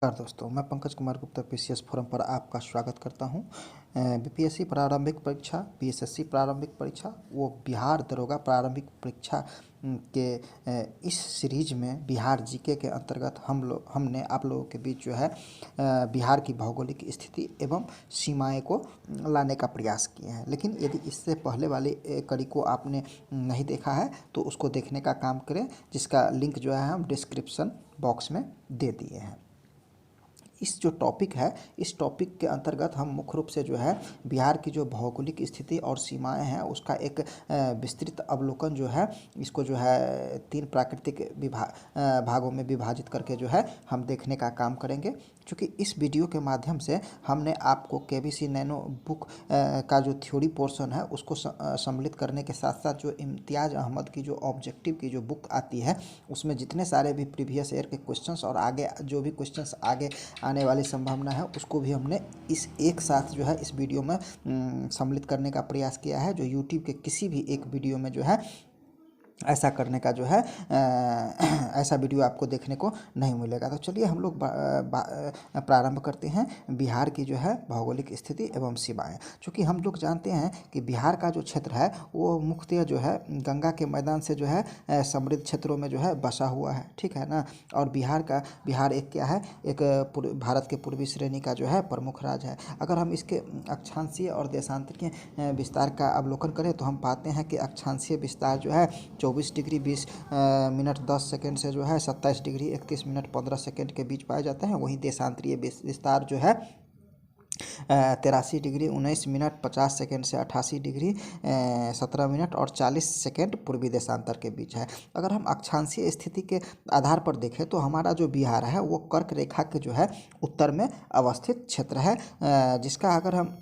नमस्कार दोस्तों, मैं पंकज कुमार गुप्ता पीसीएस फोरम पर आपका स्वागत करता हूं। बीपीएससी प्रारंभिक परीक्षा, बीएसएससी प्रारंभिक परीक्षा, वो बिहार दरोगा प्रारंभिक परीक्षा के इस सीरीज में बिहार जीके के अंतर्गत हमने आप लोगों के बीच जो है बिहार की भौगोलिक स्थिति एवं सीमाएं को लाने का प्रयास किए हैं। लेकिन यदि इससे पहले वाली कड़ी को आपने नहीं देखा है तो उसको देखने का काम करें, जिसका लिंक जो है हम डिस्क्रिप्शन बॉक्स में दे दिए हैं। इस जो टॉपिक है, इस टॉपिक के अंतर्गत हम मुख्य रूप से जो है बिहार की जो भौगोलिक स्थिति और सीमाएं हैं उसका एक विस्तृत अवलोकन जो है, इसको जो है 3 प्राकृतिक भागों में विभाजित करके जो है हम देखने का काम करेंगे। क्योंकि इस वीडियो के माध्यम से हमने आपको केबीसी नैनो बुक का जो थ्योरी पोर्शन है उसको सम्मिलित करने के साथ साथ जो इम्तियाज़ अहमद की जो ऑब्जेक्टिव की जो बुक आती है उसमें जितने सारे भी प्रीवियस ईयर के क्वेश्चंस और आगे जो भी क्वेश्चंस आगे आने वाली संभावना है उसको भी हमने इस एक साथ जो है इस वीडियो में सम्मिलित करने का प्रयास किया है। जो यूट्यूब के किसी भी एक वीडियो में जो है ऐसा करने का जो है ऐसा वीडियो आपको देखने को नहीं मिलेगा। तो चलिए हम लोग प्रारंभ करते हैं बिहार की जो है भौगोलिक स्थिति एवं सीमाएं। चूँकि हम लोग जानते हैं कि बिहार का जो क्षेत्र है वो मुख्यतः जो है गंगा के मैदान से जो है समृद्ध क्षेत्रों में जो है बसा हुआ है, ठीक है ना। और बिहार एक क्या है, एक भारत के पूर्वी श्रेणी का जो है प्रमुख राज्य है। अगर हम इसके अक्षांशीय और देशांतरीय विस्तार का अवलोकन करें तो हम पाते हैं कि अक्षांशीय विस्तार जो है 24 डिग्री 20 मिनट 10 सेकेंड से जो है 27 डिग्री 31 मिनट 15 सेकेंड के बीच पाए जाते हैं। वहीं देशांतरीय विस्तार जो है 83 डिग्री 19 मिनट 50 सेकेंड से 88 डिग्री 17 मिनट और 40 सेकेंड पूर्वी देशांतर के बीच है। अगर हम अक्षांशीय स्थिति के आधार पर देखें तो हमारा जो बिहार है वो कर्क रेखा के जो है उत्तर में अवस्थित क्षेत्र है, जिसका अगर हम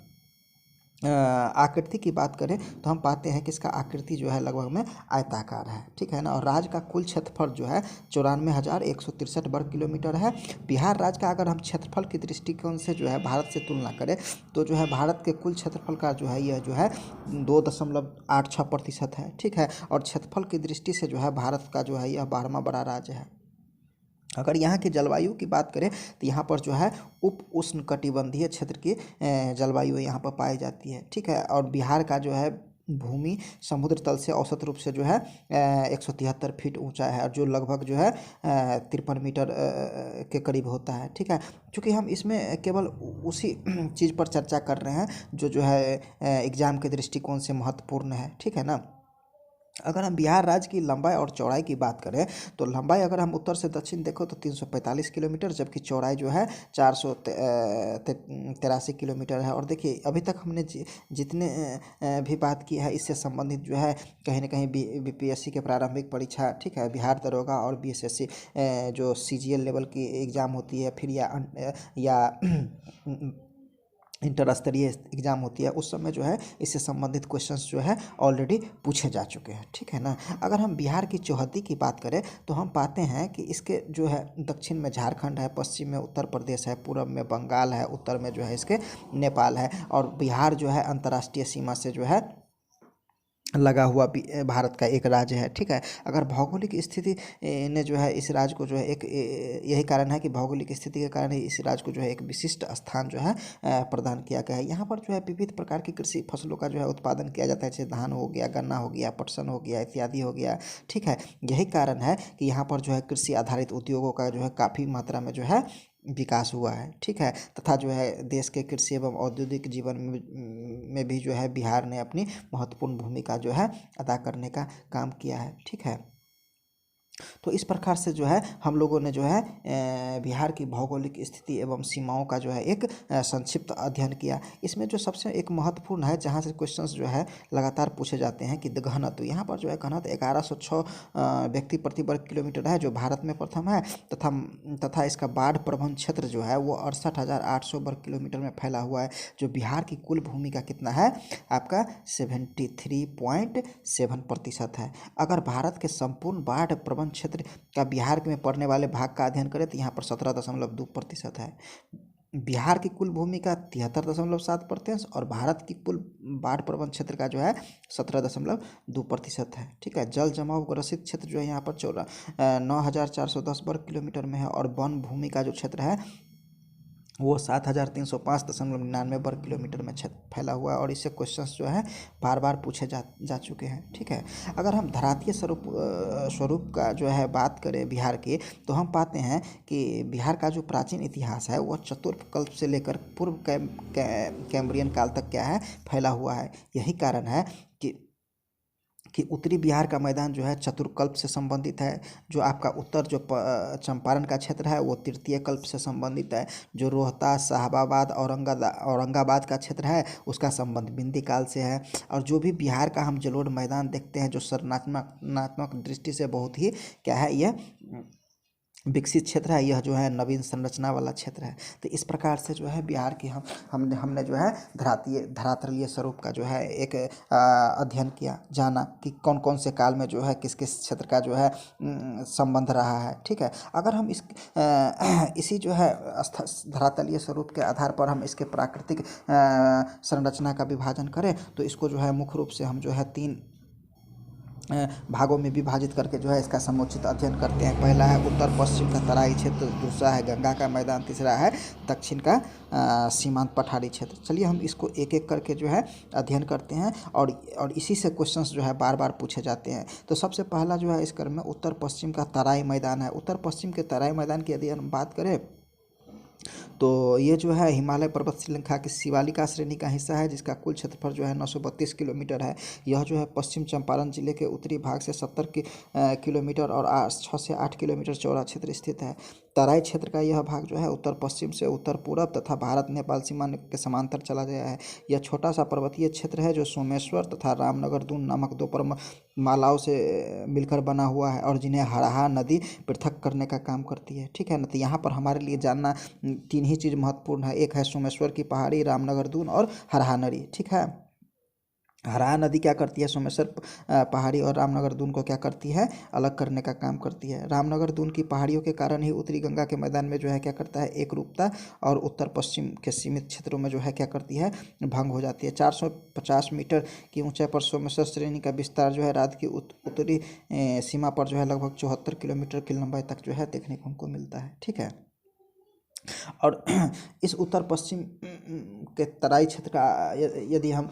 आकृति की बात करें तो हम पाते हैं कि इसका आकृति जो है लगभग में आयताकार है, ठीक है ना। और राज्य का कुल क्षेत्रफल जो है 94,163 वर्ग किलोमीटर है। बिहार राज्य का अगर हम क्षेत्रफल की दृष्टिकोण से जो है भारत से तुलना करें तो जो है भारत के कुल क्षेत्रफल का जो है यह जो है 2.86% है, ठीक है। और क्षेत्रफल की दृष्टि से जो है भारत का जो है यह 12वां बड़ा राज्य है। अगर यहाँ की जलवायु की बात करें तो यहाँ पर जो है उप उष्णकटिबंधीय क्षेत्र की जलवायु यहाँ पर पाई जाती है, ठीक है। और बिहार का जो है भूमि समुद्र तल से औसत रूप से जो है 173 फीट ऊंचा है, और जो लगभग जो है 53 मीटर के करीब होता है, ठीक है। क्योंकि हम इसमें केवल उसी चीज़ पर चर्चा कर रहे हैं जो है एग्ज़ाम के दृष्टिकोण से महत्वपूर्ण है, ठीक है ना। अगर हम बिहार राज्य की लंबाई और चौड़ाई की बात करें तो लंबाई अगर हम उत्तर से दक्षिण देखो तो 345 किलोमीटर, जबकि चौड़ाई जो है 483 किलोमीटर है। और देखिए अभी तक हमने जितने भी बात की है इससे संबंधित जो है कहीं ना कहीं बीपीएससी के प्रारंभिक परीक्षा, ठीक है, बिहार दरोगा और बीएसएससी जो सीजीएल लेवल की एग्ज़ाम होती है फिर या इंटर स्तरीय एग्ज़ाम होती है उस समय जो है इससे संबंधित क्वेश्चंस जो है ऑलरेडी पूछे जा चुके हैं, ठीक है ना। अगर हम बिहार की चौहद्दी की बात करें तो हम पाते हैं कि इसके जो है दक्षिण में झारखंड है, पश्चिम में उत्तर प्रदेश है, पूर्व में बंगाल है, उत्तर में जो है इसके नेपाल है। और बिहार जो है अंतर्राष्ट्रीय सीमा से जो है लगा हुआ भारत का एक राज्य है, ठीक है। अगर भौगोलिक स्थिति ने जो है इस राज्य को जो है एक यही कारण है कि भौगोलिक स्थिति के कारण ही इस राज्य को जो है एक विशिष्ट स्थान जो है प्रदान किया गया है। यहाँ पर जो है विविध प्रकार की कृषि फसलों का जो है उत्पादन किया जाता है, जैसे धान हो गया, गन्ना हो गया, पटसन हो गया इत्यादि हो गया, ठीक है। यही कारण है कि यहाँ पर जो है कृषि आधारित उद्योगों का जो है काफ़ी मात्रा में जो है विकास हुआ है, ठीक है। तथा जो है देश के कृषि एवं औद्योगिक जीवन में भी जो है बिहार ने अपनी महत्वपूर्ण भूमिका जो है अदा करने का काम किया है, ठीक है। तो इस प्रकार से जो है हम लोगों ने जो है बिहार की भौगोलिक स्थिति एवं सीमाओं का जो है एक संक्षिप्त अध्ययन किया। इसमें जो सबसे एक महत्वपूर्ण है जहाँ से क्वेश्चंस जो है लगातार पूछे जाते हैं कि घनत्व, यहाँ पर जो है घनत्व 1106 व्यक्ति प्रति वर्ग किलोमीटर है जो भारत में प्रथम है। तथा इसका बाढ़ प्रबंध क्षेत्र जो है वो 68,800 वर्ग किलोमीटर में फैला हुआ है। जो बिहार की कुल भूमि का कितना है आपका 73.7% है। अगर भारत के संपूर्ण बाढ़ प्रबंध क्षेत्र का बिहार में पड़ने वाले भाग का अध्ययन करें तो यहाँ पर 17.2% है। बिहार की कुल भूमि का 73.7% और भारत की कुल बाढ़ प्रबंध क्षेत्र का जो है 17.2% है, ठीक है। जल जमाव ग्रसित क्षेत्र जो है यहाँ पर 9,410 वर्ग किलोमीटर में है। और वन भूमि का जो क्षेत्र है वो 7,305.99 वर्ग किलोमीटर में फैला हुआ है। और इससे क्वेश्चंस जो है बार बार पूछे जा चुके हैं। ठीक है, अगर हम धरातीय स्वरूप का जो है बात करें बिहार की, तो हम पाते हैं कि बिहार का जो प्राचीन इतिहास है वह चतुर्कल्प से लेकर पूर्व कैम्ब्रियन काल तक क्या है, फैला हुआ है। यही कारण है कि उत्तरी बिहार का मैदान जो है चतुर्कल्प से संबंधित है। जो आपका उत्तर जो चंपारण का क्षेत्र है वो तृतीय कल्प से संबंधित है। जो रोहतास, शाहबाबाद, औरंगाबाद का क्षेत्र है उसका संबंध बिंदी काल से है। और जो भी बिहार का हम जलोढ़ मैदान देखते हैं जो संरचनात्मक दृष्टि से बहुत ही क्या है, यह विकसित क्षेत्र है, यह जो है नवीन संरचना वाला क्षेत्र है। तो इस प्रकार से जो है बिहार की हमने जो है धरातलीय स्वरूप का जो है एक अध्ययन किया, जाना कि कौन कौन से काल में जो है किस किस क्षेत्र का जो है संबंध रहा है। ठीक है, अगर हम इसी जो है धरातलीय स्वरूप के आधार पर हम इसके प्राकृतिक संरचना का विभाजन करें तो इसको जो है मुख्य रूप से हम जो है 3 भागों में विभाजित करके जो है इसका समुचित अध्ययन करते हैं। पहला है उत्तर पश्चिम का तराई क्षेत्र, दूसरा है गंगा का मैदान, तीसरा है दक्षिण का सीमांत पठारी क्षेत्र। चलिए हम इसको एक एक करके जो है अध्ययन करते हैं और इसी से क्वेश्चंस जो है बार बार पूछे जाते हैं। तो सबसे पहला जो है इस क्रम में उत्तर पश्चिम का तराई मैदान है। उत्तर पश्चिम के तराई मैदान की यदि हम बात करें तो ये जो है हिमालय पर्वत श्रृंखला की शिवालिका श्रेणी का हिस्सा है, जिसका कुल क्षेत्रफल जो है 932 किलोमीटर है। यह जो है पश्चिम चंपारण जिले के उत्तरी भाग से 70 किलोमीटर और 6 से 8 किलोमीटर चौड़ा क्षेत्र स्थित है। तराई क्षेत्र का यह भाग जो है उत्तर पश्चिम से उत्तर पूर्व तथा भारत नेपाल सीमा के समांतर चला गया है। यह छोटा सा पर्वतीय क्षेत्र है जो सोमेश्वर तथा रामनगर दून नामक 2 पर्वतमालाओं से मिलकर बना हुआ है और जिन्हें हरहा नदी पृथक करने का काम करती है। ठीक है ना, तो यहाँ पर हमारे लिए जानना 3 ही चीज़ महत्वपूर्ण है। एक है सोमेश्वर की पहाड़ी, रामनगर दून और हरहा नदी। ठीक है, हरहा नदी क्या करती है, सोमेश्वर पहाड़ी और रामनगर दून को क्या करती है, अलग करने का काम करती है। रामनगर दून की पहाड़ियों के कारण ही उत्तरी गंगा के मैदान में जो है क्या करता है, एक रूपता और उत्तर पश्चिम के सीमित क्षेत्रों में जो है क्या करती है, भंग हो जाती है। 450 मीटर की ऊंचाई पर सोमेश्वर श्रेणी का विस्तार जो है राज्य की उत्तरी सीमा पर जो है लगभग 74 किलोमीटर की लंबाई तक जो है देखने को हमको मिलता है। ठीक है, और इस उत्तर पश्चिम के तराई क्षेत्र का यदि हम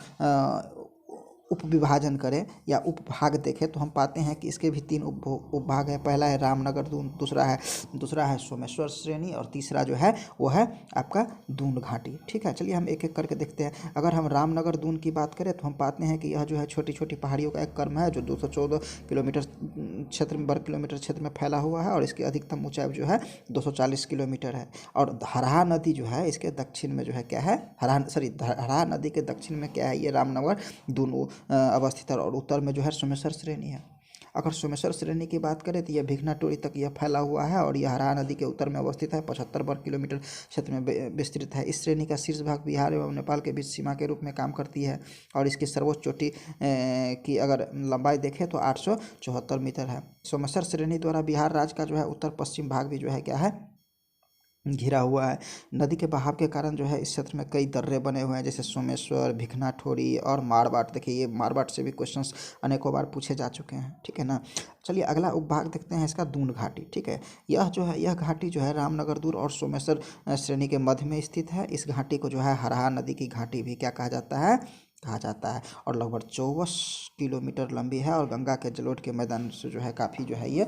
उपविभाजन करें या उपभाग देखें तो हम पाते हैं कि इसके भी 3 उपभाग है। पहला है रामनगर दून, दूसरा है सोमेश्वर श्रेणी और तीसरा जो है वो है आपका दून घाटी। ठीक है, चलिए हम एक एक करके देखते हैं। अगर हम रामनगर दून की बात करें तो हम पाते हैं कि यह जो है छोटी छोटी पहाड़ियों का एक क्रम है जो 214 किलोमीटर वर्ग किलोमीटर क्षेत्र में फैला हुआ है और इसकी अधिकतम ऊंचाई जो है 240 किलोमीटर है। और हरहा नदी जो है इसके दक्षिण में जो है क्या है, हरहा नदी के दक्षिण में क्या है, ये रामनगर दून अवस्थित है और उत्तर में जो है सोमेश्वर श्रेणी है। अगर सोमेश्वर श्रेणी की बात करें तो यह भिखना टोरी तक यह फैला हुआ है और यह हरहा नदी के उत्तर में अवस्थित है, 75 वर्ग किलोमीटर क्षेत्र में विस्तृत है। इस श्रेणी का शीर्ष भाग बिहार एवं नेपाल के बीच सीमा के रूप में काम करती है और इसकी सर्वोच्च चोटी की अगर लंबाई देखें तो 874 मीटर है। सोमेश्वर श्रेणी द्वारा बिहार राज्य का जो है उत्तर पश्चिम भाग भी जो है क्या है, घिरा हुआ है। नदी के बहाव के कारण जो है इस क्षेत्र में कई दर्रे बने हुए हैं, जैसे सोमेश्वर, भिखना ठोरी और मारवाट। देखिए ये मारवाट से भी क्वेश्चंस अनेकों बार पूछे जा चुके हैं। ठीक है ना, चलिए अगला उपभाग देखते हैं इसका, दून घाटी। ठीक है, यह जो है यह घाटी जो है रामनगर दून और सोमेश्वर श्रेणी के मध्य में स्थित है। इस घाटी को जो है हरहा नदी की घाटी भी क्या कहा जाता है और लगभग 24 किलोमीटर लंबी है और गंगा के जलोढ़ के मैदान से जो है काफ़ी जो है ये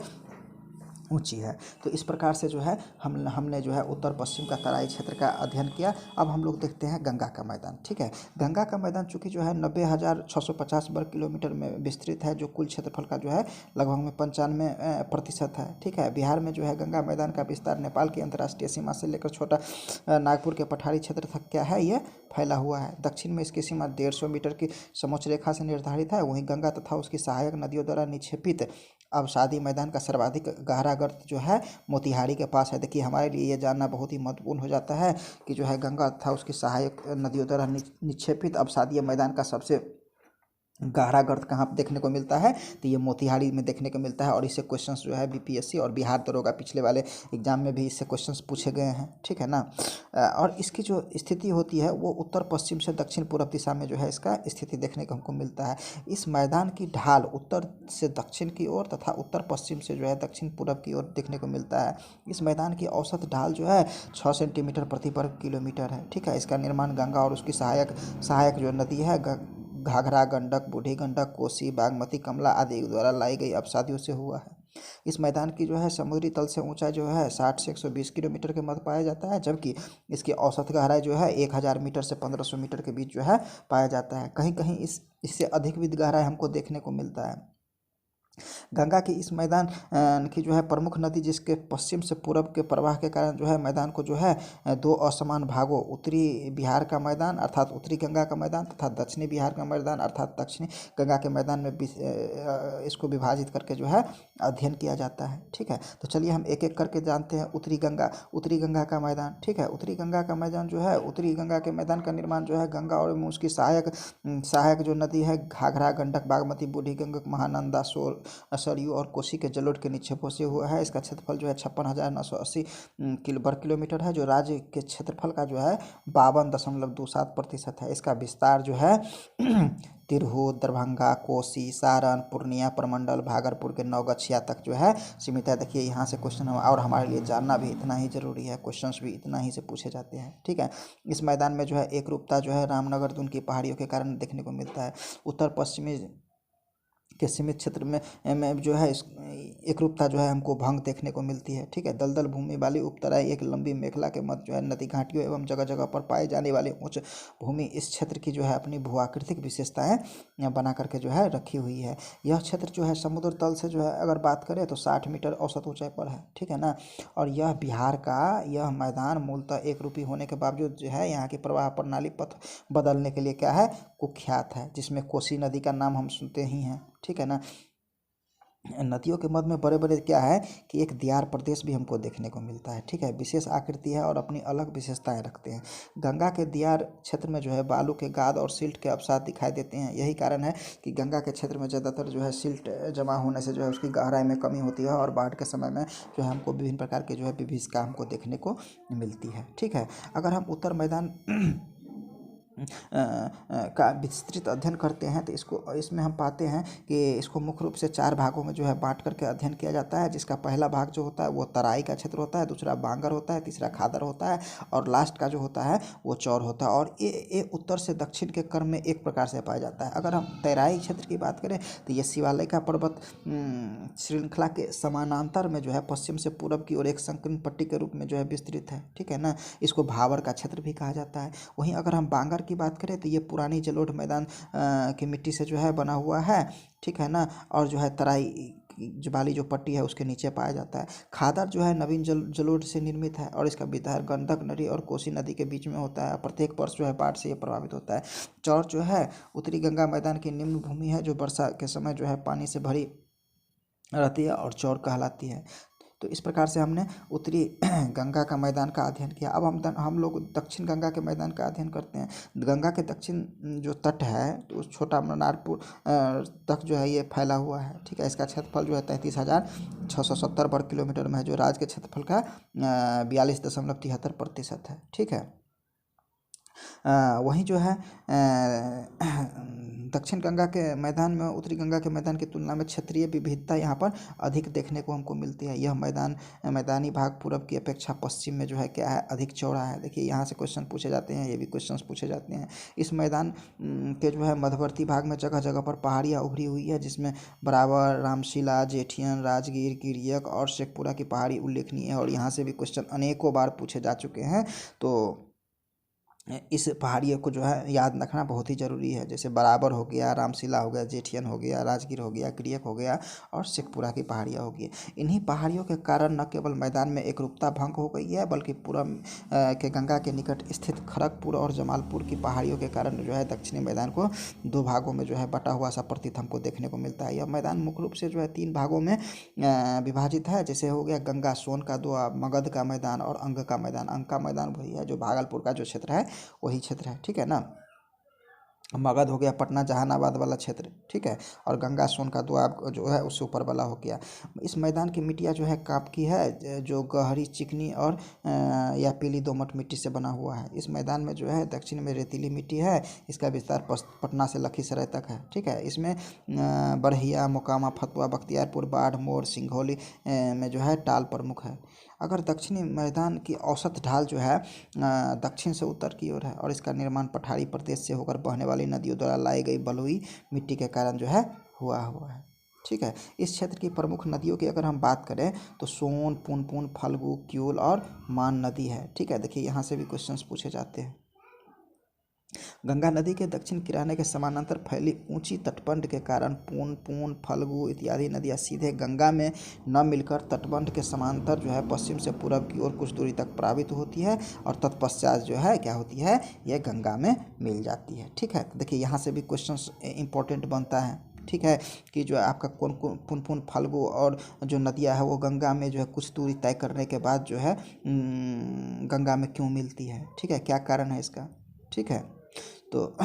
ऊंची है। तो इस प्रकार से जो है हमने जो है उत्तर पश्चिम का तराई क्षेत्र का अध्ययन किया। अब हम लोग देखते हैं गंगा का मैदान। ठीक है, गंगा का मैदान चूँकि जो है 90,650 वर्ग किलोमीटर में विस्तृत है, जो कुल क्षेत्रफल का जो है लगभग में 95% है। ठीक है, बिहार में जो है गंगा मैदान का विस्तार नेपाल की अंतर्राष्ट्रीय सीमा से लेकर छोटा नागपुर के पठारी क्षेत्र तक क्या है, ये फैला हुआ है। दक्षिण में इसकी सीमा 150 मीटर की समोच्च रेखा से निर्धारित है। वहीं गंगा तथा उसकी सहायक नदियों द्वारा निक्षेपित अवसादी मैदान का सर्वाधिक गहरा गर्त जो है मोतिहारी के पास है। देखिए हमारे लिए ये जानना बहुत ही महत्वपूर्ण हो जाता है कि जो है गंगा तथा उसकी सहायक नदियों द्वारा निक्षेपित अवसादीय मैदान का सबसे गहरा गर्त कहाँ पे देखने को मिलता है, तो ये मोतिहारी में देखने को मिलता है। और इससे क्वेश्चंस जो है बीपीएससी और बिहार दरोगा पिछले वाले एग्जाम में भी इससे क्वेश्चंस पूछे गए हैं, ठीक है ना। और इसकी जो स्थिति होती है वो उत्तर पश्चिम से दक्षिण पूर्व दिशा में जो है इसका स्थिति देखने को हमको मिलता है। इस मैदान की ढाल उत्तर से दक्षिण की ओर तथा उत्तर पश्चिम से जो है दक्षिण पूर्व की ओर देखने को मिलता है। इस मैदान की औसत ढाल जो है 6 सेंटीमीटर प्रति वर्ग किलोमीटर है, ठीक है। इसका निर्माण गंगा और उसकी सहायक जो नदी है घाघरा, गंडक, बूढ़ी गंडक, कोसी, बागमती, कमला आदि द्वारा लाई गई अपसादियों से हुआ है। इस मैदान की जो है समुद्री तल से ऊंचाई जो है 60 से 120 किलोमीटर के मध्य पाया जाता है, जबकि इसकी औसत गहराई जो है 1000 मीटर से 1500 मीटर के बीच जो है पाया जाता है। कहीं कहीं इससे अधिक भी गहराई हमको देखने को मिलता है। गंगा की इस मैदान की जो है प्रमुख नदी जिसके पश्चिम से पूर्व के प्रवाह के कारण जो है मैदान को जो है दो असमान भागों उत्तरी बिहार का मैदान अर्थात उत्तरी गंगा का मैदान तथा दक्षिणी बिहार का मैदान अर्थात दक्षिणी गंगा के मैदान में इसको विभाजित करके जो है अध्ययन किया जाता है, ठीक है। तो चलिए हम एक एक करके जानते हैं। उत्तरी गंगा का मैदान, ठीक है। उत्तरी गंगा का मैदान जो है उत्तरी गंगा के मैदान का निर्माण जो है गंगा और उसकी सहायक जो नदी है घाघरा, गंडक, बागमती, बूढ़ी गंडक, महानंदा, सरयू और कोसी के जलोढ़ के निक्षेपों से हुआ है। इसका क्षेत्रफल जो है 56,980 वर्ग किलोमीटर है, जो राज्य के क्षेत्रफल का जो है 52.27% है। इसका विस्तार जो है तिरहुत, दरभंगा, कोसी, सारण, पूर्णिया प्रमंडल, भागलपुर के नवगछिया तक जो है सीमित है। देखिए यहाँ से क्वेश्चन और हमारे लिए जानना भी इतना ही जरूरी है, क्वेश्चंस भी इतना ही से पूछे जाते हैं, ठीक है। इस मैदान में जो है एक रूपता जो है रामनगर दून की पहाड़ियों के कारण देखने को मिलता है। उत्तर पश्चिमी के सीमित क्षेत्र में जो है एक रूपता जो है हमको भंग देखने को मिलती है, ठीक है। दलदल भूमि वाली उपतराई एक लंबी मेखला के मध्य जो है नदी घाटियों एवं जगह जगह पर पाई जाने वाली उच्च भूमि इस क्षेत्र की जो है अपनी भूआकृतिक विशेषताएं बना करके जो है रखी हुई है। यह क्षेत्र जो है समुद्र तल से जो है अगर बात करें तो 60 मीटर औसत ऊंचाई पर है, ठीक है ना। और यह बिहार का यह मैदान मूलतः एक रूपी होने के बावजूद जो है यहाँ की प्रवाह प्रणाली पथ बदलने के लिए क्या है कुख्यात है, जिसमें कोसी नदी का नाम हम सुनते ही हैं, ठीक है ना। नदियों के मध्य में बड़े बड़े क्या है कि एक दियार प्रदेश भी हमको देखने को मिलता है, ठीक है। विशेष आकृति है और अपनी अलग विशेषताएं रखते हैं। गंगा के दियार क्षेत्र में जो है बालू के गाद और सिल्ट के अवसाद दिखाई देते हैं। यही कारण है कि गंगा के क्षेत्र में ज़्यादातर जो है सिल्ट जमा होने से जो है उसकी गहराई में कमी होती है और बाढ़ के समय में जो है हमको विभिन्न प्रकार के जो है विभीषिका हमको देखने को मिलती है, ठीक है। अगर हम उत्तर मैदान का विस्तृत अध्ययन करते हैं तो इसमें हम पाते हैं कि इसको मुख्य रूप से 4 भागों में जो है बांट करके अध्ययन किया जाता है, जिसका पहला भाग जो होता है वो तराई का क्षेत्र होता है, दूसरा बांगर होता है, तीसरा खादर होता है और लास्ट का जो होता है वो चौर होता है। और ये उत्तर से दक्षिण के क्रम में एक प्रकार से पाया जाता है। अगर हम तराई क्षेत्र की बात करें तो ये शिवालय का पर्वत श्रृंखला के समानांतर में जो है पश्चिम से पूर्व की ओर एक संकीर्ण पट्टी के रूप में जो है विस्तृत है, ठीक है ना। इसको भावर का क्षेत्र भी कहा जाता है। वहीं अगर हम बांगर की बात करें तो ये पुरानी जलोढ़ मैदान की मिट्टी से जो है बना हुआ है, ठीक है ना। और जो है तराई वाली जो पट्टी है उसके नीचे पाया जाता है। खादर जो है नवीन जलोढ़ से निर्मित है और इसका विस्तार गंडक नदी और कोसी नदी के बीच में होता है। प्रत्येक वर्ष जो है बाढ़ से ये प्रभावित होता है। चौर जो है उत्तरी गंगा मैदान की निम्न भूमि है जो वर्षा के समय जो है पानी से भरी रहती है और चौर कहलाती है। तो इस प्रकार से हमने उत्तरी गंगा का मैदान का अध्ययन किया। अब हम लोग दक्षिण गंगा के मैदान का अध्ययन करते हैं। गंगा के दक्षिण जो तट है तो छोटा मनारपुर तक जो है ये फैला हुआ है, ठीक है। इसका क्षेत्रफल जो है 33,670 वर्ग किलोमीटर में है, जो राज्य के क्षेत्रफल का 42.73% है, ठीक है। वहीं जो है दक्षिण गंगा के मैदान में उत्तरी गंगा के मैदान की तुलना में क्षेत्रीय विविधता यहाँ पर अधिक देखने को हमको मिलती है। यह मैदानी भाग पूरब की अपेक्षा पश्चिम में जो है क्या है अधिक चौड़ा है। देखिए यहाँ से क्वेश्चन पूछे जाते हैं, ये भी क्वेश्चंस पूछे जाते हैं। इस मैदान के जो है मध्यवर्ती भाग में जगह जगह पर पहाड़ियाँ उभरी हुई है, जिसमें बराबर, रामशिला, जेठियन, राजगीर, गिरियक और शेखपुरा की पहाड़ी उल्लेखनीय है। और यहाँ से भी क्वेश्चन अनेकों बार पूछे जा चुके हैं, तो इस पहाड़ियों को जो है याद रखना बहुत ही ज़रूरी है। जैसे बराबर हो गया, रामशिला हो गया, जेठियन हो गया, राजगीर हो गया, गिरियक हो गया और शेखपुरा की पहाड़ियाँ हो गई। इन्हीं पहाड़ियों के कारण न केवल मैदान में एकरूपता भंग हो गई है, बल्कि पूरब के गंगा के निकट स्थित खड़गपुर और जमालपुर की पहाड़ियों के कारण जो है दक्षिणी मैदान को 2 भागों में जो है बटा हुआ सा प्रतीत हमको देखने को मिलता है। यह मैदान मुख्य रूप से जो है 3 भागों में विभाजित है। जैसे हो गया गंगा सोन का दोआ, मगध का मैदान और अंग का मैदान। अंग का मैदान वही है जो भागलपुर का जो क्षेत्र है वही क्षेत्र है, ठीक है ना। मगध हो गया पटना जहानाबाद वाला क्षेत्र, ठीक है, और गंगा सोन का दोआब जो है उससे ऊपर वाला हो गया। इस मैदान की मिट्टियाँ जो है काप की है, जो गहरी चिकनी और या पीली दोमट मिट्टी से बना हुआ है। इस मैदान में जो है दक्षिण में रेतीली मिट्टी है। इसका विस्तार पटना से लखीसराय तक है, ठीक है। इसमें बड़हिया, मोकामा, फतुहा, बख्तियारपुर, बाढ़, मोर, सिंघौली में जो है टाल प्रमुख है। अगर दक्षिणी मैदान की औसत ढाल जो है दक्षिण से उत्तर की ओर है और इसका निर्माण पठारी प्रदेश से होकर बहने वाली नदियों द्वारा लाई गई बलुई मिट्टी के कारण जो है हुआ है, ठीक है। इस क्षेत्र की प्रमुख नदियों की अगर हम बात करें तो सोन, पुनपुन, फल्गु, क्यूल और मान नदी है, ठीक है। देखिए यहाँ से भी क्वेश्चंस पूछे जाते हैं। गंगा नदी के दक्षिण किनारे के समानांतर फैली ऊंची तटबंध के कारण पुनपुन, फल्गु इत्यादि नदियाँ सीधे गंगा में न मिलकर तटबंध के समांतर जो है पश्चिम से पूरब की ओर कुछ दूरी तक प्रवाहित होती है और तत्पश्चात जो है क्या होती है, यह गंगा में मिल जाती है, ठीक है। तो देखिए यहाँ से भी क्वेश्चन इंपॉर्टेंट बनता है, ठीक है, कि जो आपका कौन कौन पुनपुन, फल्गु और जो नदियाँ है वो गंगा में जो है कुछ दूरी तय करने के बाद जो है गंगा में क्यों मिलती है, ठीक है, क्या कारण है इसका, ठीक है। तो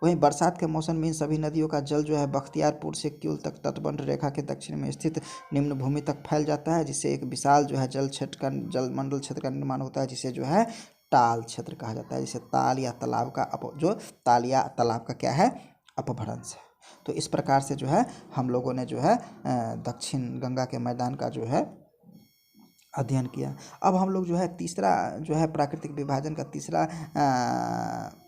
वहीं बरसात के मौसम में इन सभी नदियों का जल जो है बख्तियारपुर से क्यूल तक तटबंध रेखा के दक्षिण में स्थित निम्न भूमि तक फैल जाता है, जिससे एक विशाल जो है जलमंडल क्षेत्र का निर्माण होता है, जिसे जो है टाल क्षेत्र कहा जाता है, जिसे ताल या तालाब का क्या है, अपभ्रंश है। तो इस प्रकार से जो है हम लोगों ने जो है दक्षिण गंगा के मैदान का जो है अध्ययन किया। अब हम लोग जो है तीसरा जो है प्राकृतिक विभाजन का तीसरा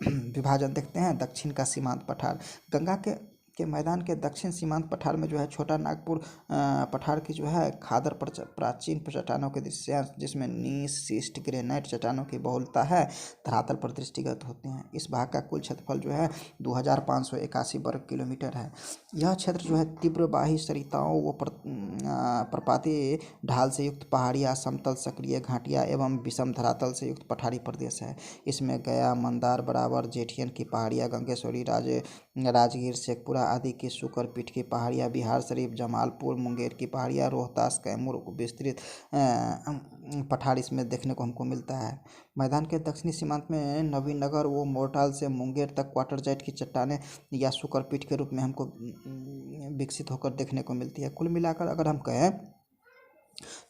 विभाजन देखते हैं, दक्षिण का सीमांत पठार। गंगा के मैदान के दक्षिण सीमांत पठार में जो है छोटा नागपुर पठार की जो है खादर प्राचीन चट्टानों के दृश्यांश, जिसमें नीस, शिस्ट, ग्रेनाइट चट्टानों की बहुलता है, धरातल पर दृष्टिगत होते हैं। इस भाग का कुल क्षेत्रफल जो है 2581 वर्ग किलोमीटर है। यह क्षेत्र जो है तीव्रवाही सरिताओं व प्रपाती ढाल से युक्त पहाड़ियाँ, समतल सक्रिय घाटियाँ एवं विषम धरातल से युक्त पठारी प्रदेश है। इसमें गया, मंदार, बराबर, जेठियन की पहाड़ियाँ, गंगेश्वरी, राजगीर, शेखपुरा आदि की शुकर पीठ की पहाड़ियाँ, बिहार शरीफ, जमालपुर, मुंगेर की पहाड़ियाँ, रोहतास, कैमूर विस्तृत पठार इसमें देखने को हमको मिलता है। मैदान के दक्षिणी सीमांत में नवीनगर व मोरटाल से मुंगेर तक क्वार्टरजाइट की चट्टानें या शुकर पीठ के रूप में हमको विकसित होकर देखने को मिलती है। कुल मिलाकर अगर हम कहें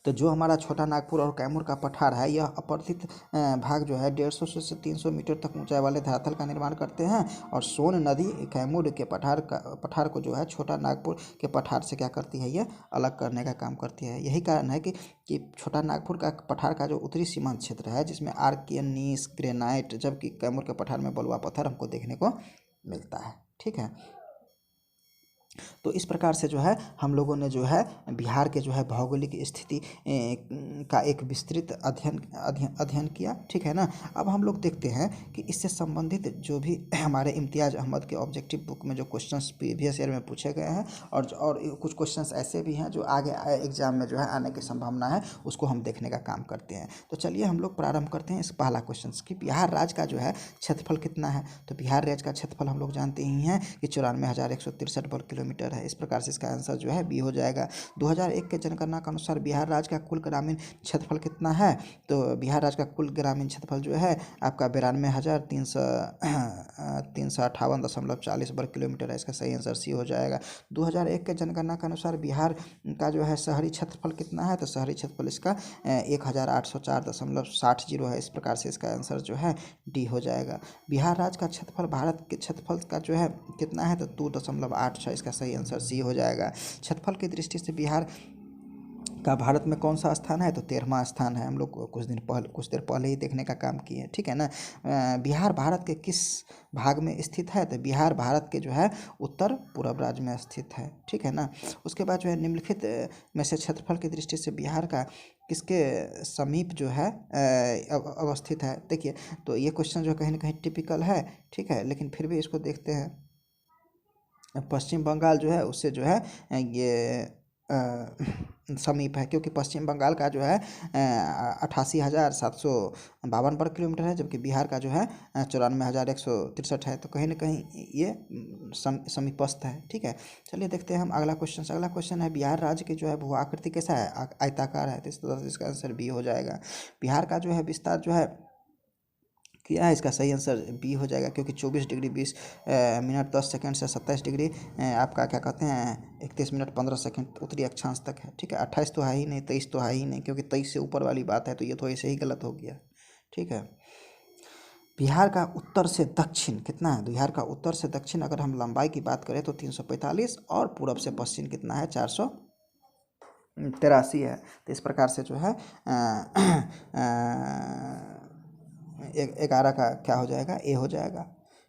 तो जो हमारा छोटा नागपुर और कैमूर का पठार है, यह अपवर्तित भाग जो है 150 से 300 मीटर तक ऊंचाई वाले धरातल का निर्माण करते हैं और सोन नदी कैमूर के पठार को जो है छोटा नागपुर के पठार से क्या करती है, यह अलग करने का काम करती है। यही कारण है कि छोटा नागपुर का पठार का जो उत्तरी सीमांत क्षेत्र है, जिसमें आर्कियन, नीस, ग्रेनाइट, जबकि कैमूर के पठार में बलुआ पत्थर हमको देखने को मिलता है, ठीक है। तो इस प्रकार से जो है हम लोगों ने जो है बिहार के जो है भौगोलिक स्थिति का एक विस्तृत अध्ययन किया, ठीक है ना। अब हम लोग देखते हैं कि इससे संबंधित जो भी हमारे इम्तियाज़ अहमद के ऑब्जेक्टिव बुक में जो क्वेश्चंस प्रीवियस ईयर में पूछे गए हैं और कुछ क्वेश्चंस ऐसे भी हैं जो आगे एग्जाम में जो है आने की संभावना है, उसको हम देखने का काम करते हैं। तो चलिए हम लोग प्रारंभ करते हैं इस पहला क्वेश्चन कि बिहार राज्य का जो है क्षेत्रफल कितना है। तो बिहार राज्य का क्षेत्रफल हम लोग जानते ही हैं कि 94,163 वर्ग किलोमीटर है। इस प्रकार से इसका आंसर जो है बी हो जाएगा। 2001 के जनगणना के अनुसार बिहार राज्य का कुल ग्रामीण क्षेत्रफल कितना है। तो बिहार राज्य का कुल ग्रामीण क्षेत्रफल जो है आपका 92,358.40 वर्ग किलोमीटर है। इसका सही आंसर सी हो जाएगा। 2001 के जनगणना के अनुसार बिहार का जो है शहरी क्षेत्रफल कितना है। तो शहरी क्षेत्रफल इसका 1,804.60 है। इस प्रकार से इसका आंसर जो है डी हो जाएगा। बिहार राज्य का क्षेत्रफल भारत के क्षेत्रफल का जो है कितना है। तो 2.86, इसका सही आंसर सी हो जाएगा। क्षेत्रफल की दृष्टि से बिहार का भारत में कौन सा स्थान है। तो 13वां स्थान है। हम लोग कुछ देर पहले ही देखने का काम किए, ठीक है ना। बिहार भारत के किस भाग में स्थित है। तो बिहार भारत के जो है उत्तर पूर्व राज्य में स्थित है, ठीक है ना। उसके बाद जो है निम्नलिखित में से क्षेत्रफल की दृष्टि से बिहार का किसके समीप जो है अवस्थित है। देखिए तो ये क्वेश्चन जो कहीं ना कहीं टिपिकल है, ठीक है, लेकिन फिर भी इसको देखते हैं। पश्चिम बंगाल जो है उससे जो है ये समीप है, क्योंकि पश्चिम बंगाल का जो है 88,752 वर्ग किलोमीटर है, जबकि बिहार का जो है 94,163 है। तो कहीं ना कहीं ये समीपस्थ है, ठीक है। चलिए देखते हैं हम अगला क्वेश्चन है बिहार राज्य की जो है भू आकृति कैसा है। आयताकार है। तो इसका आंसर बी हो जाएगा। बिहार का जो है विस्तार जो है किया है। इसका सही आंसर बी हो जाएगा, क्योंकि 24 डिग्री 20 मिनट 10 सेकंड से 27 डिग्री आपका क्या कहते हैं 31 मिनट 15 सेकंड उत्तरी अक्षांश तक है। ठीक है, 28 तो है ही नहीं, 23 तो है ही नहीं, क्योंकि 23 से ऊपर वाली बात है, तो ये तो ऐसे ही गलत हो गया। ठीक है, बिहार का उत्तर से दक्षिण कितना है? बिहार का उत्तर से दक्षिण अगर हम लंबाई की बात करें तो 345, और पूरब से पश्चिम कितना है? 483 है। तो इस प्रकार से जो है 11 का क्या हो जाएगा? ए हो जाएगा।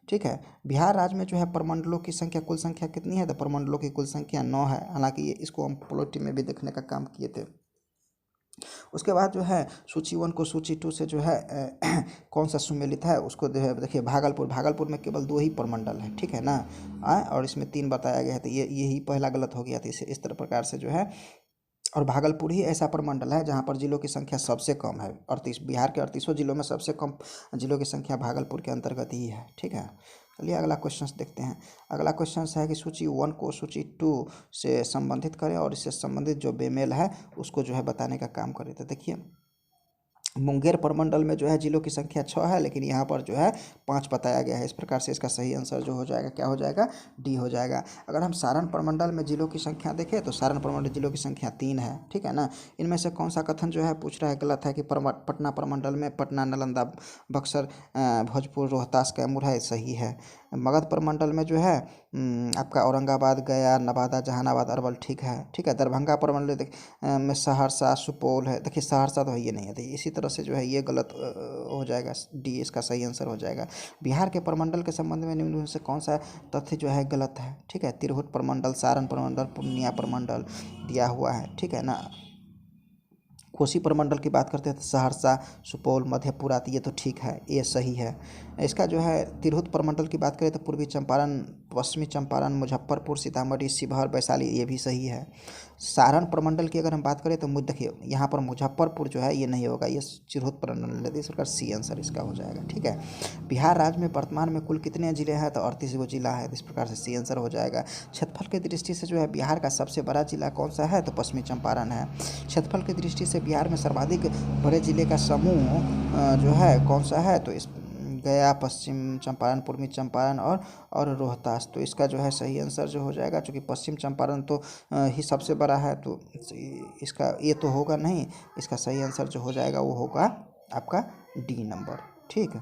ठीक है, बिहार राज्य में जो है प्रमंडलों की संख्या, कुल संख्या कितनी है? तो प्रमंडलों की कुल संख्या 9 है। हालांकि ये इसको हम पॉलिटी में भी देखने का काम किए थे। उसके बाद जो है सूची 1 को सूची 2 से जो है कौन सा सुमेलित है उसको जो है देखिए, भागलपुर में केवल 2 ही प्रमंडल है। ठीक है ना, और इसमें 3 बताया गया है, तो यही पहला गलत हो गया था। इस तरह प्रकार से जो है, और भागलपुर ही ऐसा प्रमंडल है जहाँ पर जिलों की संख्या सबसे कम है। 38 बिहार के 38 जिलों में सबसे कम जिलों की संख्या भागलपुर के अंतर्गत ही है। ठीक है, चलिए अगला क्वेश्चन देखते हैं। अगला क्वेश्चन है कि सूची 1 को सूची 2 से संबंधित करें और इससे संबंधित जो बेमेल है उसको जो है बताने का काम करें। तो देखिए, मुंगेर प्रमंडल में जो है जिलों की संख्या 6 है, लेकिन यहाँ पर जो है 5 बताया गया है। इस प्रकार से इसका सही आंसर जो हो जाएगा क्या हो जाएगा? डी हो जाएगा। अगर हम सारण प्रमंडल में जिलों की संख्या देखें तो सारण प्रमंडल जिलों की संख्या 3 है। ठीक है ना, इनमें से कौन सा कथन जो है पूछ रहा है गलत है? कि पटना प्रमंडल में पटना, नालंदा, बक्सर, भोजपुर, रोहतास, कैमूर है, सही है। मगध प्रमंडल में जो है आपका औरंगाबाद, गया, नवादा, जहानाबाद, अरवल, ठीक है। ठीक है, दरभंगा प्रमंडल में सहरसा, सुपौल है। देखिए सहरसा तो ये नहीं है, तो इसी तरह से जो है ये गलत हो जाएगा। डी इसका सही आंसर हो जाएगा। बिहार के प्रमंडल के संबंध में निम्न में से कौन सा तथ्य जो है गलत है? ठीक है, तिरहुत प्रमंडल, सारण प्रमंडल, पूर्णिया प्रमंडल दिया हुआ है। ठीक है ना, कोसी प्रमंडल की बात करते हैं तो सहरसा, सुपौल, मधेपुरा, तो ये तो ठीक है, ये सही है। इसका जो है तिरहुत प्रमंडल की बात करें तो पूर्वी चंपारण, पश्चिमी चंपारण, मुजफ्फरपुर, सीतामढ़ी, शिवहर, वैशाली, ये भी सही है। सारण प्रमंडल की अगर हम बात करें तो देखिए यहाँ पर मुजफ्फरपुर जो है ये नहीं होगा, ये तिरहुत प्रमंडल है। इस प्रकार सी आंसर इसका हो जाएगा। ठीक है, बिहार राज्य में वर्तमान में कुल कितने जिले हैं? तो 38 गो जिला है। इस प्रकार से सी आंसर हो जाएगा। क्षेत्रफल की दृष्टि से जो है बिहार का सबसे बड़ा जिला कौन सा है? तो पश्चिमी चंपारण है। क्षेत्रफल की दृष्टि से बिहार में सर्वाधिक बड़े जिले का समूह जो है कौन सा है? तो इस गया, पश्चिम चंपारण, पूर्वी चंपारण और रोहतास। तो इसका जो है सही आंसर जो हो जाएगा, चूँकि पश्चिम चंपारण तो ही सबसे बड़ा है, तो इसका ये तो होगा नहीं। इसका सही आंसर जो हो जाएगा वो होगा आपका डी नंबर। ठीक है,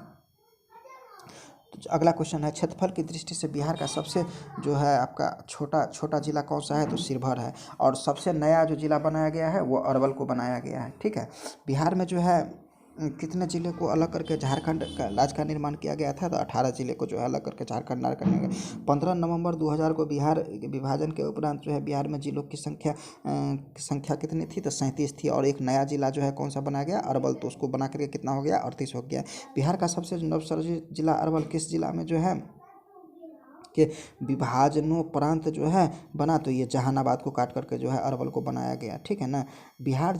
तो अगला क्वेश्चन है, क्षेत्रफल की दृष्टि से बिहार का सबसे जो है आपका छोटा जिला कौन सा है? तो शिवहर है। और सबसे नया जो जिला बनाया गया है वो अरवल को बनाया गया है। ठीक है, बिहार में जो है कितने ज़िले को अलग करके झारखंड का राज्य का निर्माण किया गया था? तो 18 ज़िले को जो है अलग करके झारखंड राज्य करने गया। 15 नवंबर 2000 को बिहार विभाजन के उपरांत जो है बिहार में जिलों की संख्या कितनी थी? तो 37 थी। और एक नया जिला जो है कौन सा बनाया गया? अरवल। तो उसको बना करके कितना हो गया? 38 हो गया। बिहार का सबसे नवसर्जित जिला अरवल किस जिला में जो है के विभाजनोपरांत जो है बना? तो ये जहानाबाद को काट करके जो है अरवल को बनाया गया। ठीक है ना, बिहार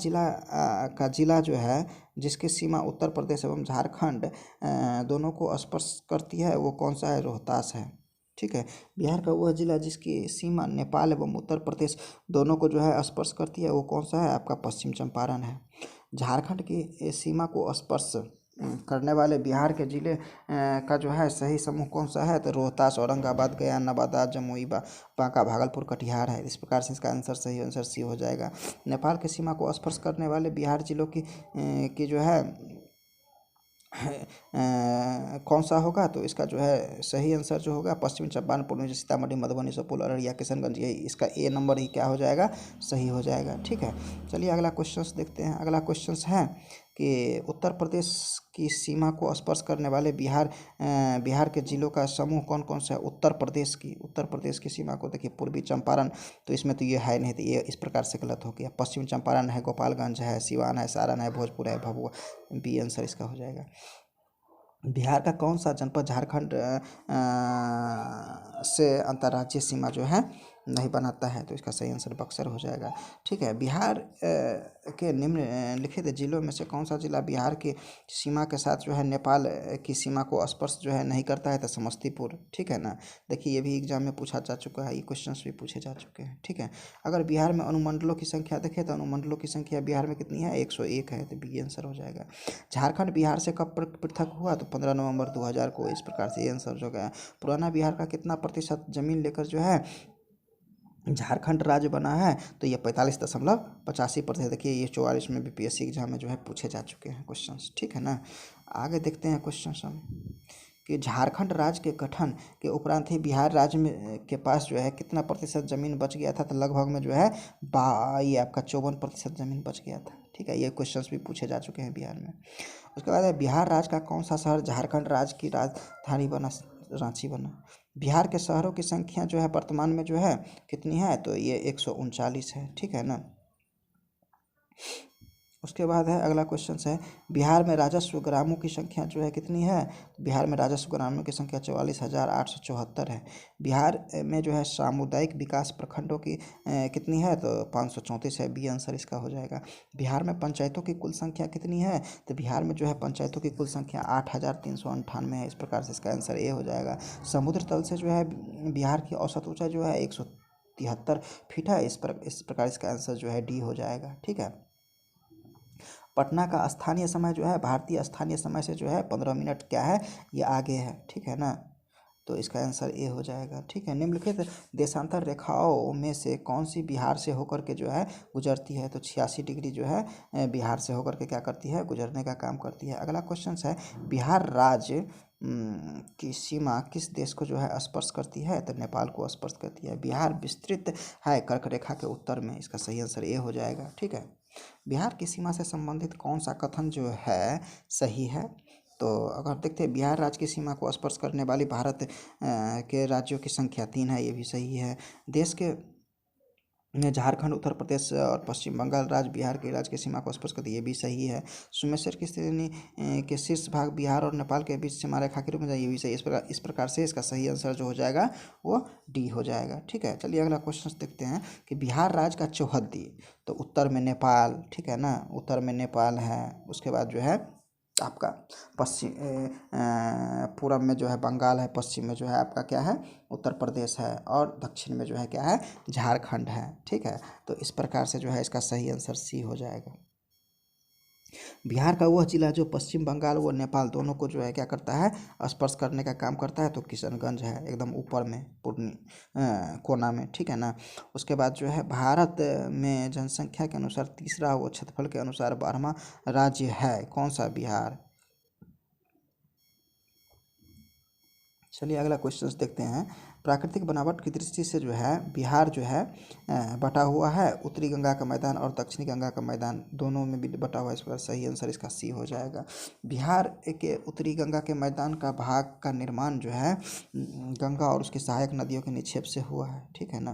का जिला जो है जिसकी सीमा उत्तर प्रदेश एवं झारखंड दोनों को स्पर्श करती है वो कौन सा है? रोहतास है। ठीक है, बिहार का वह जिला जिसकी सीमा नेपाल एवं उत्तर प्रदेश दोनों को जो है स्पर्श करती है वो कौन सा है? आपका पश्चिम चंपारण है। झारखंड की सीमा को स्पर्श करने वाले बिहार के जिले का जो है सही समूह कौन सा है? तो रोहतास, औरंगाबाद, गया, नवादा, जमुई, बांका, भागलपुर, कटिहार है। इस प्रकार से इसका आंसर सही आंसर सी हो जाएगा। नेपाल की सीमा को स्पर्श करने वाले बिहार जिलों की जो है कौन सा होगा? तो इसका जो है सही आंसर जो होगा पश्चिमी चंपारण, पूर्वी सीतामढ़ी, मधुबनी, सुपौल, अररिया, किशनगंज, यही इसका ए नंबर ही क्या हो जाएगा? सही हो जाएगा। ठीक है, चलिए अगला क्वेश्चन देखते हैं। अगला क्वेश्चन है कि उत्तर प्रदेश की सीमा को स्पर्श करने वाले बिहार के जिलों का समूह कौन कौन सा है? उत्तर प्रदेश की सीमा को देखिए, पूर्वी चंपारण, तो इसमें तो ये है नहीं, तो ये इस प्रकार से गलत हो गया। पश्चिम चंपारण है, गोपालगंज है, सिवान है, सारण है, भोजपुर है, भभुआ, बी आंसर इसका हो जाएगा। बिहार का कौन सा जनपद झारखंड से अंतर्राज्यीय सीमा जो है नहीं बनाता है, तो इसका सही आंसर बक्सर हो जाएगा। ठीक है, बिहार के निम्नलिखित जिलों में से कौन सा जिला बिहार की सीमा के साथ जो है नेपाल की सीमा को स्पर्श जो है नहीं करता है, तो समस्तीपुर। ठीक है ना, देखिए ये भी एग्जाम में पूछा जा चुका है, ये क्वेश्चंस भी पूछे जा चुके हैं। ठीक है, अगर बिहार में अनुमंडलों की संख्या देखें तो अनुमंडलों की संख्या बिहार में कितनी है, 101 है, तो बी आंसर हो जाएगा। झारखंड बिहार से कब पृथक हुआ, तो 15 नवंबर 2000 को। इस प्रकार से ये आंसर हो गया। पुराना बिहार का कितना प्रतिशत जमीन लेकर जो है झारखंड राज्य बना है, तो ये 45.85%। देखिए ये 44 में बीपीएससी एग्जाम में जो है पूछे जा चुके हैं क्वेश्चंस। ठीक है ना, आगे देखते हैं क्वेश्चन हम कि झारखंड राज्य के गठन के उपरांत ही बिहार राज्य में के पास जो है कितना प्रतिशत ज़मीन बच गया था, तो लगभग में जो है ये आपका 54% ज़मीन बच गया था। ठीक है, ये क्वेश्चंस भी पूछे जा चुके हैं बिहार में। उसके बाद है बिहार राज्य का कौन सा शहर झारखंड राज्य की राजधानी बना, रांची बना। बिहार के शहरों की संख्या जो है वर्तमान में जो है कितनी है, तो ये 139 है। ठीक है ना, उसके बाद है अगला क्वेश्चन है बिहार में राजस्व ग्रामों की संख्या जो है कितनी है, बिहार में राजस्व ग्रामों की संख्या 44,874 है। बिहार में जो है सामुदायिक विकास प्रखंडों की कितनी है, तो 534 है, बी आंसर इसका हो जाएगा। बिहार में पंचायतों की कुल संख्या कितनी है, तो बिहार में जो है पंचायतों की कुल संख्या 8,398 है। इस प्रकार से इसका आंसर ए हो जाएगा। समुद्र तल से जो है बिहार की औसत ऊंचाई जो है 173 फीट है। इस प्रकार इसका आंसर जो है डी हो जाएगा। ठीक है, पटना का स्थानीय समय जो है भारतीय स्थानीय समय से जो है 15 मिनट क्या है, ये आगे है। ठीक है ना, तो इसका आंसर ए हो जाएगा। ठीक है, निम्नलिखित देशांतर रेखाओं में से कौन सी बिहार से होकर के जो है गुजरती है, तो 86 डिग्री जो है बिहार से होकर के क्या करती है, गुजरने का काम करती है। अगला क्वेश्चन है बिहार राज्य की सीमा किस देश को जो है स्पर्श करती है, तो नेपाल को स्पर्श करती है। बिहार विस्तृत है कर्क रेखा के उत्तर में। इसका सही आंसर ए हो जाएगा। ठीक है, बिहार की सीमा से संबंधित कौन सा कथन जो है सही है, तो अगर देखते हैं बिहार राज्य की सीमा को स्पर्श करने वाली भारत के राज्यों की संख्या 3 है, ये भी सही है। देश के में झारखंड, उत्तर प्रदेश और पश्चिम बंगाल राज्य बिहार के राज्य की सीमा को स्पर्श करती है, ये भी सही है। सुमेश्वर की श्रेणी के शीर्ष भाग बिहार और नेपाल के बीच सीमा रेखा के रूप में, ये भी सही। इस प्रकार से इसका सही आंसर जो हो जाएगा वो डी हो जाएगा। ठीक है, चलिए अगला क्वेश्चन देखते हैं कि बिहार राज्य का चौहद्दी, तो उत्तर में नेपाल। ठीक है ना, उत्तर में नेपाल है। उसके बाद जो है आपका पश्चिम पूरब में जो है बंगाल है, पश्चिम में जो है आपका क्या है, उत्तर प्रदेश है, और दक्षिण में जो है क्या है, झारखंड है। ठीक है, तो इस प्रकार से जो है इसका सही आंसर सी हो जाएगा। बिहार का वह जिला जो पश्चिम बंगाल व नेपाल दोनों को जो है क्या करता है, स्पर्श करने का काम करता है, तो किशनगंज है, एकदम ऊपर में पूर्णी कोना में। ठीक है ना, उसके बाद जो है भारत में जनसंख्या के अनुसार तीसरा व क्षेत्रफल के अनुसार 12वां राज्य है कौन सा, बिहार। चलिए अगला क्वेश्चन देखते हैं। प्राकृतिक बनावट की दृष्टि से जो है बिहार जो है बटा हुआ है, उत्तरी गंगा का मैदान और दक्षिणी गंगा का मैदान दोनों में भी बटा हुआ है। इस पर सही आंसर इसका सी हो जाएगा। बिहार के उत्तरी गंगा के मैदान का भाग का निर्माण जो है गंगा और उसकी सहायक नदियों के निक्षेप से हुआ है। ठीक है ना,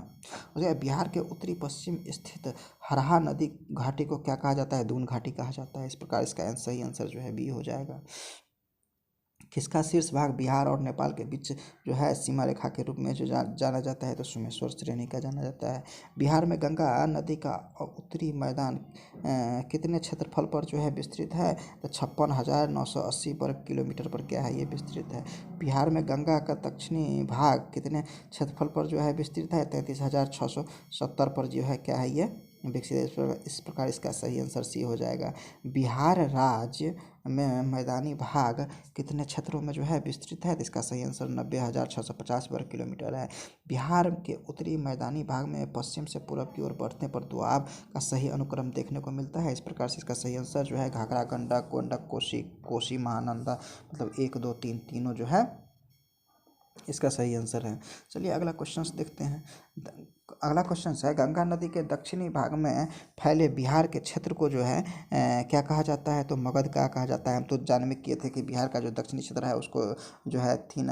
उसके बिहार के उत्तरी पश्चिम स्थित हरहा नदी घाटी को क्या कहा जाता है, दून घाटी कहा जाता है। इस प्रकार इसका सही आंसर जो है बी हो जाएगा। किसका शीर्ष भाग बिहार और नेपाल के बीच जो है सीमा रेखा के रूप में जो जाना जाता है, तो सुमेश्वर श्रेणी का जाना जाता है। बिहार में गंगा नदी का उत्तरी मैदान कितने क्षेत्रफल पर जो है विस्तृत है, तो 56,980 वर्ग किलोमीटर पर क्या है, ये विस्तृत है। बिहार में गंगा का दक्षिणी भाग कितने क्षेत्रफल पर जो है विस्तृत है, 33,670 पर जो है क्या है, ये विकसित। इस प्रकार इसका सही आंसर सी हो जाएगा। बिहार राज्य में मैदानी भाग कितने क्षेत्रों में जो है विस्तृत है, तो इसका सही आंसर 90,650 वर्ग किलोमीटर है। बिहार के उत्तरी मैदानी भाग में पश्चिम से पूर्व की ओर बढ़ने पर दोआब का सही अनुक्रम देखने को मिलता है। इस प्रकार से इसका सही आंसर जो है घाघरा, गंडक, कोंडक, कोसी महानंदा, मतलब 1 2 3 तीनों जो है इसका सही आंसर है। चलिए अगला क्वेश्चन देखते हैं। अगला क्वेश्चन है गंगा नदी के दक्षिणी भाग में फैले बिहार के क्षेत्र को जो है क्या कहा जाता है, तो मगध का कहा जाता है। हम तो जानने में किए थे कि बिहार का जो दक्षिणी क्षेत्र है उसको जो है 3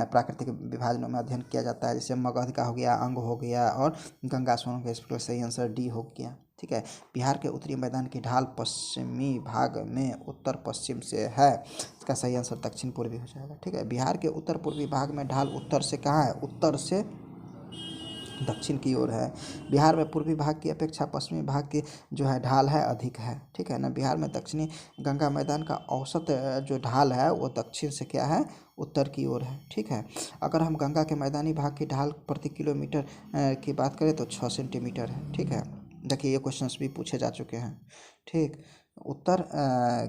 प्राकृतिक विभाजनों में अध्ययन किया जाता है, जैसे मगध का हो गया, अंग हो गया और गंगा सोन हो गया। इस पर सही आंसर डी हो गया। ठीक है, बिहार के उत्तरी मैदान की ढाल पश्चिमी भाग में उत्तर पश्चिम से है। इसका सही आंसर दक्षिण पूर्वी हो जाएगा। ठीक है, बिहार के उत्तर पूर्वी भाग में ढाल उत्तर से कहाँ है, उत्तर से दक्षिण की ओर है। बिहार में पूर्वी भाग की अपेक्षा पश्चिमी भाग की जो है ढाल है अधिक है, ठीक है ना। बिहार में दक्षिणी गंगा मैदान का औसत जो ढाल है वो दक्षिण से क्या है, उत्तर की ओर है, ठीक है। अगर हम गंगा के मैदानी भाग की ढाल प्रति किलोमीटर की बात करें तो 6 सेंटीमीटर है, ठीक है। देखिए ये क्वेश्चंस भी पूछे जा चुके हैं, ठीक। उत्तर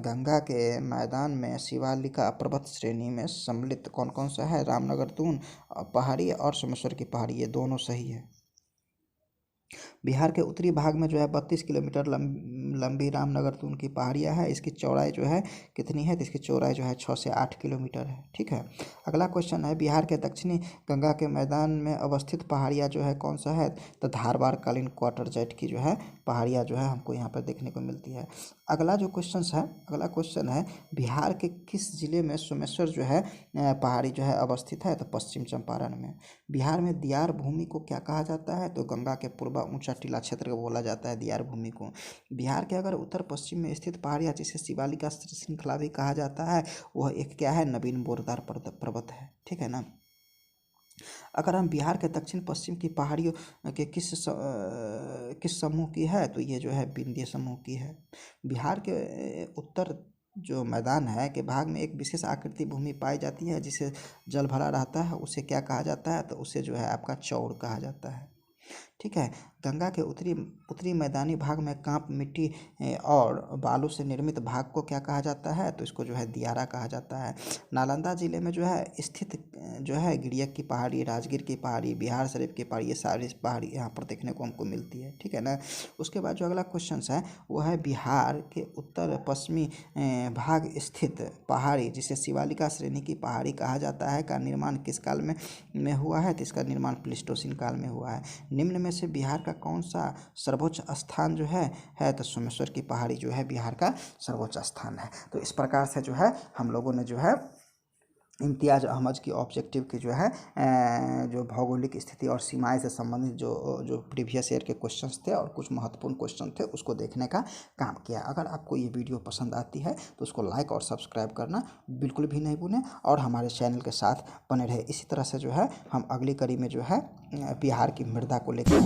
गंगा के मैदान में शिवालिका पर्वत श्रेणी में सम्मिलित कौन कौन सा है, रामनगर दून पहाड़ी और सोमेश्वर की पहाड़ी, ये दोनों सही है। बिहार के उत्तरी भाग में जो है 32 किलोमीटर लंबी रामनगर दून की पहाड़ियाँ है। इसकी चौड़ाई जो है कितनी है, तो इसकी चौड़ाई जो है 6 से 8 किलोमीटर है, ठीक है। अगला क्वेश्चन है, बिहार के दक्षिणी गंगा के मैदान में अवस्थित पहाड़ियाँ जो है कौन सा है, तो धारवाड़ कालीन क्वार्टर जेट की जो है पहाड़ियाँ जो है हमको यहाँ पर देखने को मिलती है। अगला क्वेश्चन है, बिहार के किस जिले में सोमेश्वर जो है पहाड़ी जो है अवस्थित है, तो पश्चिम चंपारण में। बिहार में दियार भूमि को क्या कहा जाता है, तो गंगा के पूर्व ऊंचा टीला क्षेत्र को बोला जाता है दियार भूमि को। बिहार के अगर उत्तर पश्चिम में स्थित पहाड़ियाँ जिसे शिवालिका श्रृंखला भी कहा जाता है, वह एक क्या है, नवीन बोरदार पर्वत है, ठीक है ना। अगर हम बिहार के दक्षिण पश्चिम की पहाड़ियों के किस समूह की है, तो ये जो है विंध्य समूह की है। बिहार के उत्तर जो मैदान है के भाग में एक विशेष आकृति भूमि पाई जाती है जिसे जल भरा रहता है, उसे क्या कहा जाता है, तो उसे जो है आपका चौड़ कहा जाता है, ठीक है। गंगा के उत्तरी मैदानी भाग में कांप मिट्टी और बालू से निर्मित भाग को क्या कहा जाता है, तो इसको जो है दियारा कहा जाता है। नालंदा जिले में जो है स्थित जो है गिरियक की पहाड़ी, राजगीर की पहाड़ी, बिहार शरीफ की पहाड़ी, ये सारी पहाड़ी यहाँ पर देखने को हमको मिलती है, ठीक है ना। उसके बाद जो अगला क्वेश्चन है वो है, बिहार के उत्तर पश्चिमी भाग स्थित पहाड़ी जिसे शिवालिका श्रेणी की पहाड़ी कहा जाता है का निर्माण किस काल में हुआ है, तो इसका निर्माण प्लीस्टोसीन काल में हुआ है। निम्न में से बिहार का कौन सा सर्वोच्च स्थान जो है तो सोमेश्वर की पहाड़ी जो है बिहार का सर्वोच्च स्थान है। तो इस प्रकार से जो है हम लोगों ने जो है इम्तियाज अहमद की ऑब्जेक्टिव की जो है जो भौगोलिक स्थिति और सीमाएं से संबंधित जो प्रीवियस ईयर के क्वेश्चंस थे और कुछ महत्वपूर्ण क्वेश्चन थे उसको देखने का काम किया। अगर आपको ये वीडियो पसंद आती है तो उसको लाइक और सब्सक्राइब करना बिल्कुल भी नहीं भूलें और हमारे चैनल के साथ बने रहे। इसी तरह से जो है हम अगली कड़ी में जो है बिहार की मृदा को लेकर